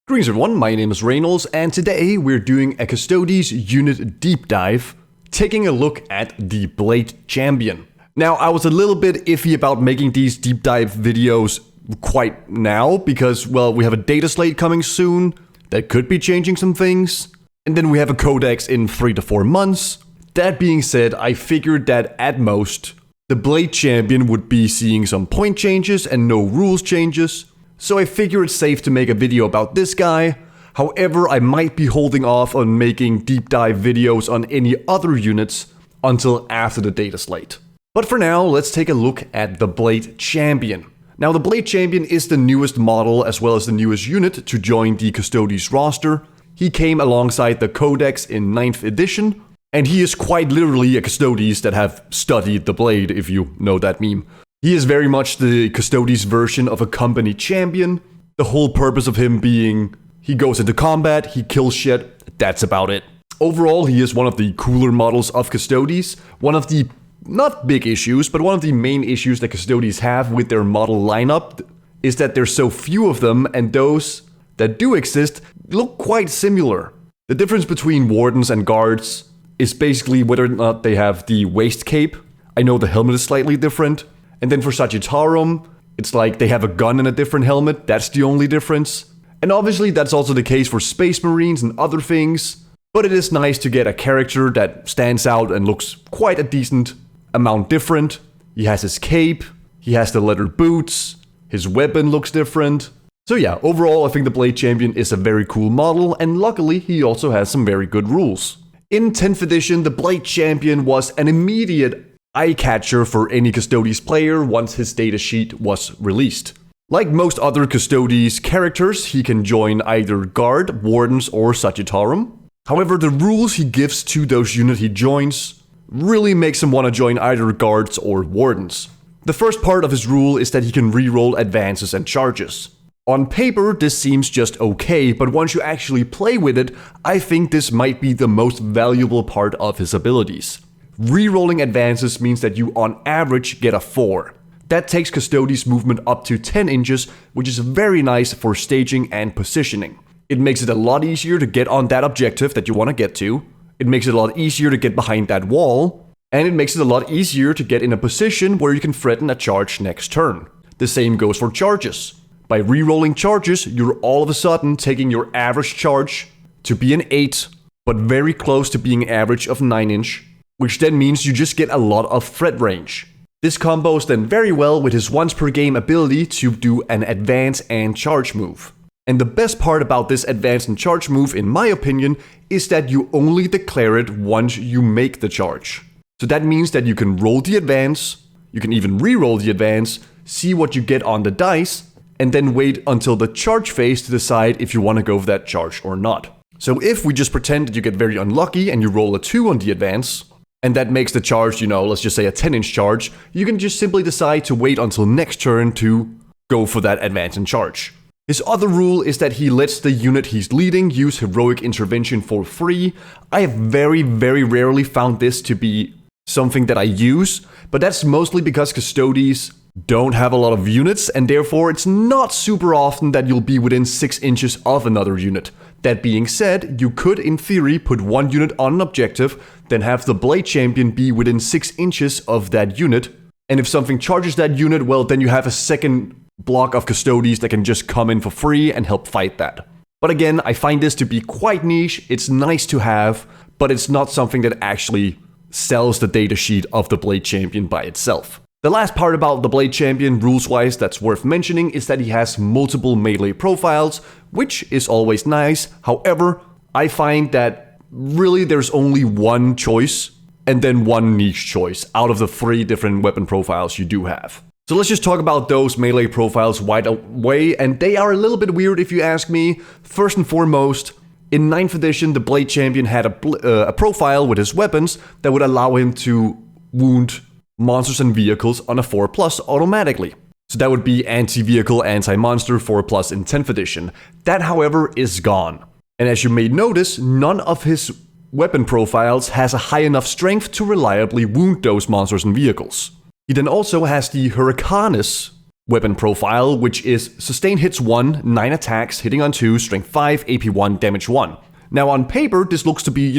Greetings everyone, my name is Rejnols, and today we're doing a Custodes unit deep dive, taking a look at the Blade Champion. Now, I was a little bit iffy about making these deep dive videos quite now, because, well, we have a data slate coming soon that could be changing some things, and then we have a codex in 3 to 4 months. That being said, I figured that at most, the Blade Champion would be seeing some point changes and no rules changes. So I figure it's safe to make a video about this guy. However, I might be holding off on making deep dive videos on any other units until after the data slate. But for now, let's take a look at the Blade Champion. Now, the Blade Champion is the newest model as well as the newest unit to join the Custodes roster. He came alongside the Codex in 9th edition, and he is quite literally a Custodes that have studied the Blade, if you know that meme. He is very much the Custodes version of a company champion. The whole purpose of him being, he goes into combat, he kills shit, that's about it. Overall, he is one of the cooler models of Custodes. One of the, not big issues, but one of the main issues that Custodes have with their model lineup is that there's so few of them, and those that do exist look quite similar. The difference between Wardens and Guards is basically whether or not they have the waist cape. I know the helmet is slightly different. And then for Sagittarum, it's like they have a gun and a different helmet, that's the only difference. And obviously that's also the case for Space Marines and other things, but it is nice to get a character that stands out and looks quite a decent amount different. He has his cape, he has the leather boots, his weapon looks different. So yeah, overall I think the Blade Champion is a very cool model, and luckily he also has some very good rules. In 10th edition, the Blade Champion was an immediate eye-catcher for any Custodes player once his datasheet was released. Like most other Custodes characters, he can join either Guard, Wardens, or Sagittarum. However, the rules he gives to those units he joins really makes him want to join either Guards or Wardens. The first part of his rule is that he can reroll advances and charges. On paper, this seems just okay, but once you actually play with it, I think this might be the most valuable part of his abilities. Rerolling advances means that you on average get a 4. That takes Custodes movement up to 10 inches, which is very nice for staging and positioning. It makes it a lot easier to get on that objective that you want to get to. It makes it a lot easier to get behind that wall. And it makes it a lot easier to get in a position where you can threaten a charge next turn. The same goes for charges. By rerolling charges, you're all of a sudden taking your average charge to be an 8, but very close to being average of 9 inch. Which then means you just get a lot of threat range. This combos then very well with his once per game ability to do an advance and charge move. And the best part about this advance and charge move, in my opinion, is that you only declare it once you make the charge. So that means that you can roll the advance, you can even re-roll the advance, see what you get on the dice, and then wait until the charge phase to decide if you want to go for that charge or not. So if we just pretend that you get very unlucky and you roll a 2 on the advance, and that makes the charge, let's just say a 10-inch charge, you can just simply decide to wait until next turn to go for that advance and charge. His other rule is that he lets the unit he's leading use heroic intervention for free. I have very, very rarely found this to be something that I use, but that's mostly because Custodes don't have a lot of units, and therefore it's not super often that you'll be within 6 inches of another unit. That being said, you could in theory put one unit on an objective, then have the Blade Champion be within 6 inches of that unit, and if something charges that unit, well, then you have a second block of Custodes that can just come in for free and help fight that. But again, I find this to be quite niche, it's nice to have, but it's not something that actually sells the datasheet of the Blade Champion by itself. The last part about the Blade Champion, rules-wise, that's worth mentioning is that he has multiple melee profiles, which is always nice. However, I find that really there's only one choice, and then one niche choice out of the 3 different weapon profiles you do have. So let's just talk about those melee profiles right away, and they are a little bit weird if you ask me. First and foremost, in 9th edition, the Blade Champion had a profile with his weapons that would allow him to wound monsters and vehicles on a 4+ automatically. So that would be anti-vehicle, anti-monster 4+ in 10th edition. That, however, is gone. And as you may notice, none of his weapon profiles has a high enough strength to reliably wound those monsters and vehicles. He then also has the Hurricanus weapon profile, which is sustain hits 1, 9 attacks, hitting on 2, strength 5, AP 1, damage 1. Now on paper, this looks to be,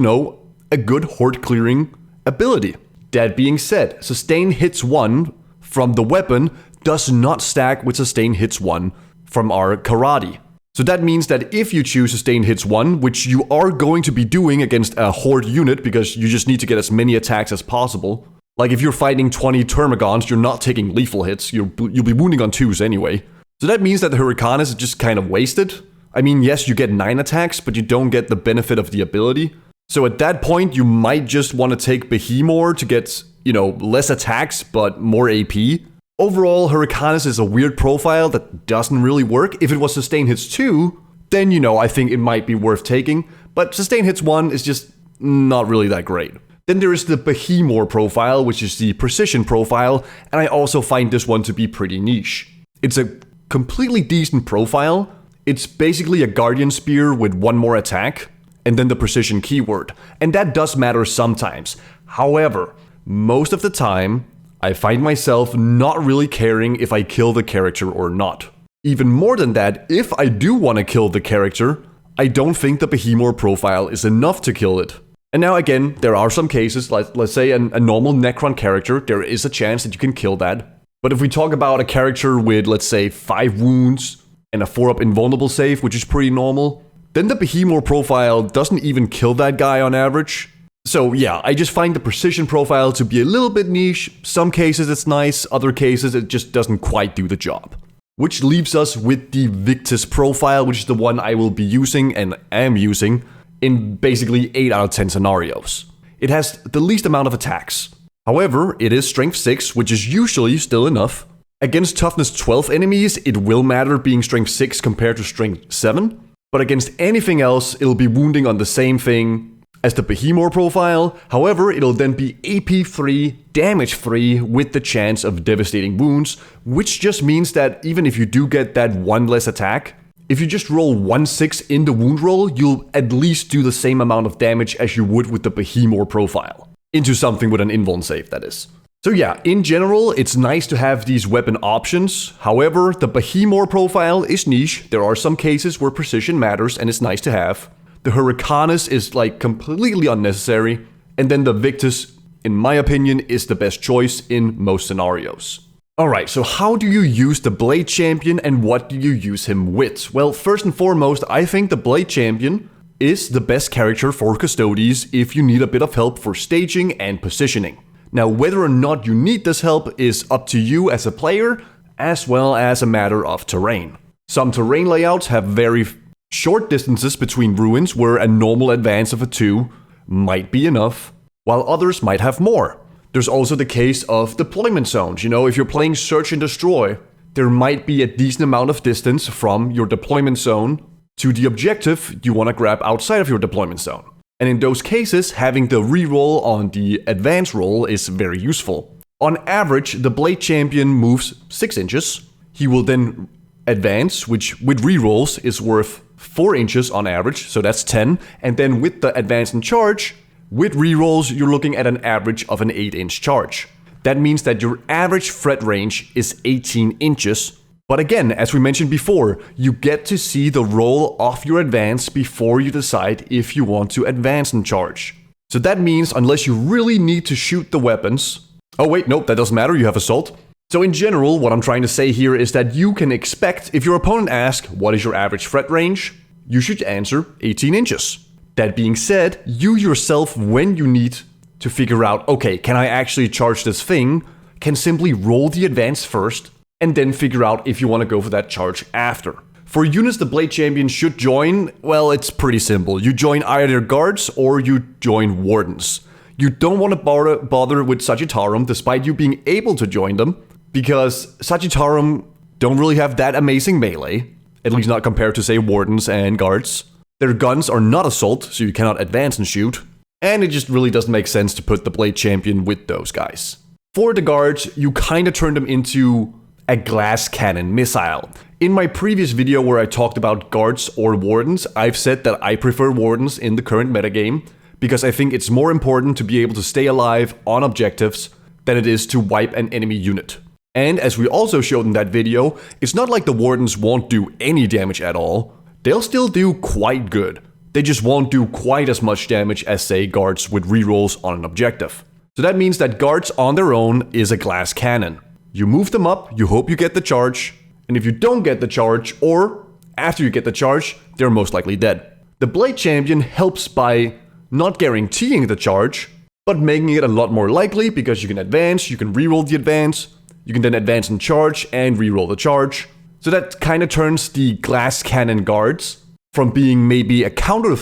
a good horde clearing ability. That being said, sustain hits 1 from the weapon does not stack with sustain hits 1 from our karate. So that means that if you choose sustain hits 1, which you are going to be doing against a horde unit because you just need to get as many attacks as possible. Like if you're fighting 20 Termagons, you're not taking lethal hits, you'll be wounding on 2s anyway. So that means that the Hurricanus is just kind of wasted. I mean, yes, you get 9 attacks, but you don't get the benefit of the ability. So at that point, you might just want to take Behemoth to get, less attacks, but more AP. Overall, Hurricanus is a weird profile that doesn't really work. If it was sustain hits 2, then, I think it might be worth taking. But sustain hits 1 is just not really that great. Then there is the Behemoth profile, which is the precision profile, and I also find this one to be pretty niche. It's a completely decent profile. It's basically a Guardian Spear with 1 more attack, and then the precision keyword. And that does matter sometimes. However, most of the time, I find myself not really caring if I kill the character or not. Even more than that, if I do want to kill the character, I don't think the Behemoth profile is enough to kill it. And now again, there are some cases, like let's say a normal Necron character, there is a chance that you can kill that. But if we talk about a character with, let's say, 5 wounds and a 4-up invulnerable save, which is pretty normal, then the Behemoth profile doesn't even kill that guy on average. So yeah, I just find the precision profile to be a little bit niche. Some cases it's nice, other cases it just doesn't quite do the job. Which leaves us with the Victus profile, which is the one I will be using and am using in basically 8 out of 10 scenarios. It has the least amount of attacks. However, it is strength 6, which is usually still enough. Against toughness 12 enemies, it will matter being strength 6 compared to strength 7. But against anything else, it'll be wounding on the same thing as the Behemoth profile. However, it'll then be AP 3, damage 3 with the chance of devastating wounds, which just means that even if you do get that 1 less attack, if you just roll 1/6 in the wound roll, you'll at least do the same amount of damage as you would with the Behemoth profile. Into something with an invuln save, that is. So yeah, in general, it's nice to have these weapon options. However, the Behemoth profile is niche. There are some cases where precision matters and it's nice to have. The Hurricanus is like completely unnecessary. And then the Victus, in my opinion, is the best choice in most scenarios. Alright, so how do you use the Blade Champion and what do you use him with? Well, first and foremost, I think the Blade Champion is the best character for Custodes if you need a bit of help for staging and positioning. Now, whether or not you need this help is up to you as a player, as well as a matter of terrain. Some terrain layouts have very short distances between ruins where a normal advance of a 2 might be enough, while others might have more. There's also the case of deployment zones. If you're playing Search and Destroy, there might be a decent amount of distance from your deployment zone to the objective you want to grab outside of your deployment zone. And in those cases, having the reroll on the advance roll is very useful. On average, the Blade Champion moves 6 inches. He will then advance, which with rerolls is worth 4 inches on average, so that's 10. And then with the advance and charge, with rerolls, you're looking at an average of an 8-inch charge. That means that your average threat range is 18 inches. But again, as we mentioned before, you get to see the roll of your advance before you decide if you want to advance and charge. So that means unless you really need to shoot the weapons... Oh wait, nope, that doesn't matter, you have assault. So in general, what I'm trying to say here is that you can expect, if your opponent asks, what is your average threat range? You should answer 18 inches. That being said, you yourself, when you need to figure out, okay, can I actually charge this thing, can simply roll the advance first, and then figure out if you want to go for that charge after. For units the Blade Champion should join, well, it's pretty simple. You join either guards or you join wardens. You don't want to bother with Sagittarum, despite you being able to join them, because Sagittarum don't really have that amazing melee, at least not compared to, say, wardens and guards. Their guns are not assault, so you cannot advance and shoot, and it just really doesn't make sense to put the Blade Champion with those guys. For the guards, you kinda turn them into a glass cannon missile. In my previous video where I talked about guards or wardens, I've said that I prefer wardens in the current metagame, because I think it's more important to be able to stay alive on objectives than it is to wipe an enemy unit. And as we also showed in that video, it's not like the Wardens won't do any damage at all. They'll still do quite good. They just won't do quite as much damage as, say, guards with rerolls on an objective. So that means that guards on their own is a glass cannon. You move them up, you hope you get the charge, and if you don't get the charge, or after you get the charge, they're most likely dead. The Blade Champion helps by not guaranteeing the charge, but making it a lot more likely because you can advance, you can reroll the advance, you can then advance and charge and reroll the charge. So that kind of turns the glass cannon guards from being maybe a counter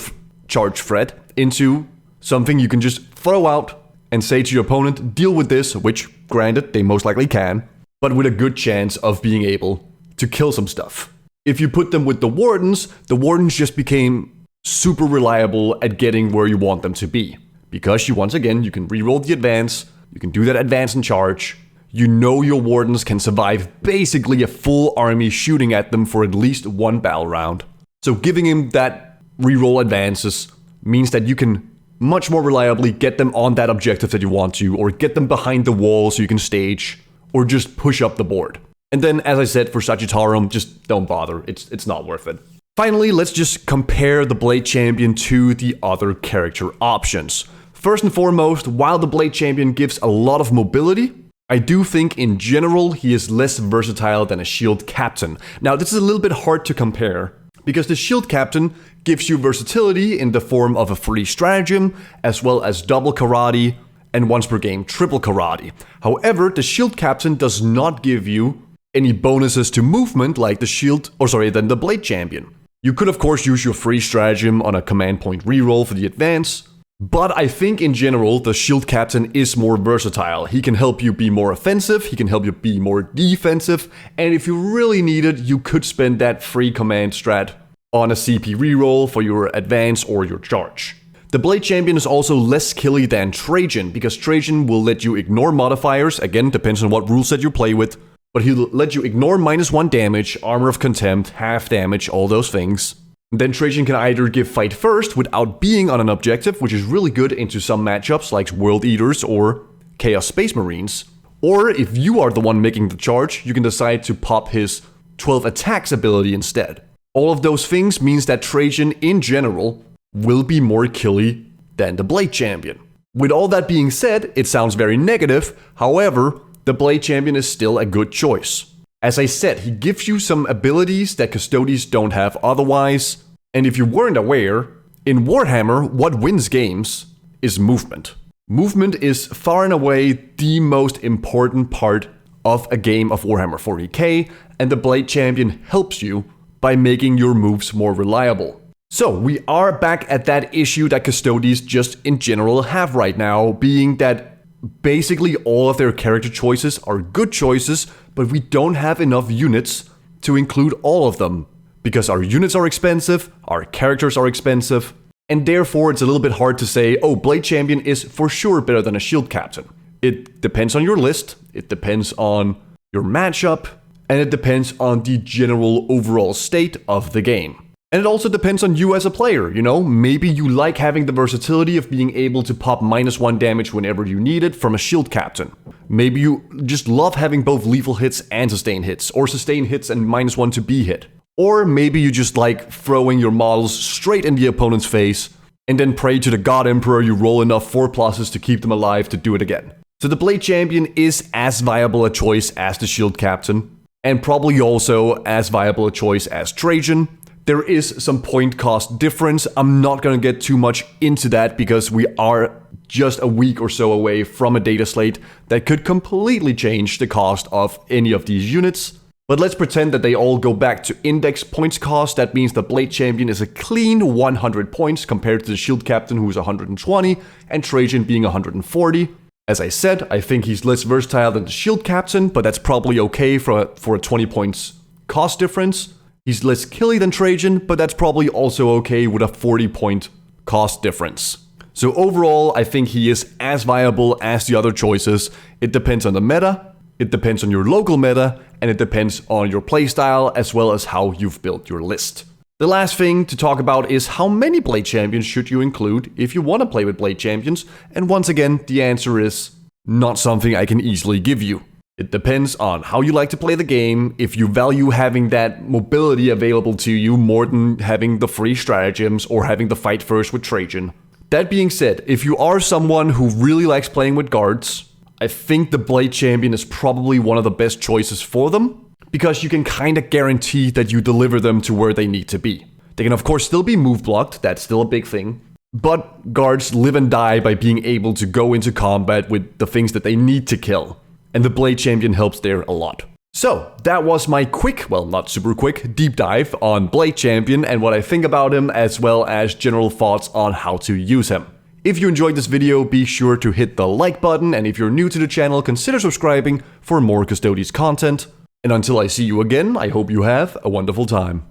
charge threat into something you can just throw out and say to your opponent, deal with this, which granted they most likely can, but with a good chance of being able to kill some stuff. If you put them with the Wardens just became super reliable at getting where you want them to be. Because once again, you can reroll the advance, you can do that advance and charge, you know your Wardens can survive basically a full army shooting at them for at least one battle round. So giving him that reroll advances means that you can much more reliably get them on that objective that you want to, or get them behind the wall so you can stage, or just push up the board. And then, as I said, for Sagittarium, just don't bother, it's not worth it. Finally, let's just compare the Blade Champion to the other character options. First and foremost, while the Blade Champion gives a lot of mobility, I do think in general he is less versatile than a Shield Captain. Now, this is a little bit hard to compare, because the Shield Captain gives you versatility in the form of a free stratagem, as well as double karate, and once per game triple karate. However, the Shield Captain does not give you any bonuses to movement like than the Blade Champion. You could of course use your free stratagem on a command point reroll for the advance, but I think in general the Shield Captain is more versatile. He can help you be more offensive, he can help you be more defensive, and if you really need it, you could spend that free command strat on a CP reroll for your advance or your charge. The Blade Champion is also less killy than Trajan, because Trajan will let you ignore modifiers, again depends on what rule set you play with, but he'll let you ignore -1 damage, Armor of Contempt, half damage, all those things. Then Trajan can either give fight first without being on an objective, which is really good into some matchups like World Eaters or Chaos Space Marines. Or if you are the one making the charge, you can decide to pop his 12 attacks ability instead. All of those things means that Trajan in general will be more killy than the Blade Champion. With all that being said, it sounds very negative, however, the Blade Champion is still a good choice. As I said, he gives you some abilities that Custodes don't have otherwise, and if you weren't aware, in Warhammer, what wins games is movement. Movement is far and away the most important part of a game of Warhammer 40k, and the Blade Champion helps you by making your moves more reliable. So, we are back at that issue that Custodes just in general have right now, being that basically all of their character choices are good choices, but we don't have enough units to include all of them. Because our units are expensive, our characters are expensive, and therefore it's a little bit hard to say, oh, Blade Champion is for sure better than a Shield Captain. It depends on your list, it depends on your matchup, and it depends on the general overall state of the game. And it also depends on you as a player, you know? Maybe you like having the versatility of being able to pop -1 damage whenever you need it from a Shield Captain. Maybe you just love having both lethal hits and sustain hits, or sustain hits and -1 to be hit. Or maybe you just like throwing your models straight in the opponent's face, and then pray to the God Emperor you roll enough 4+s to keep them alive to do it again. So the Blade Champion is as viable a choice as the Shield Captain, and probably also as viable a choice as Trajan. There is some point cost difference. I'm not going to get too much into that because we are just a week or so away from a data slate that could completely change the cost of any of these units. But let's pretend that they all go back to index points cost. That means the Blade Champion is a clean 100 points compared to the Shield Captain, who's 120, and Trajan being 140. As I said, I think he's less versatile than the Shield Captain, but that's probably okay for a 20 points cost difference. He's less killy than Trajan, but that's probably also okay with a 40-point cost difference. So overall, I think he is as viable as the other choices. It depends on the meta, it depends on your local meta, and it depends on your playstyle as well as how you've built your list. The last thing to talk about is how many Blade Champions should you include if you want to play with Blade Champions, and once again, the answer is not something I can easily give you. It depends on how you like to play the game, if you value having that mobility available to you more than having the free stratagems or having the fight first with Trajan. That being said, if you are someone who really likes playing with guards, I think the Blade Champion is probably one of the best choices for them, because you can kinda guarantee that you deliver them to where they need to be. They can of course still be move blocked, that's still a big thing, but guards live and die by being able to go into combat with the things that they need to kill. And the Blade Champion helps there a lot. So, that was my quick, well not super quick, deep dive on Blade Champion and what I think about him, as well as general thoughts on how to use him. If you enjoyed this video, be sure to hit the like button, and if you're new to the channel, consider subscribing for more Custodes content. And until I see you again, I hope you have a wonderful time.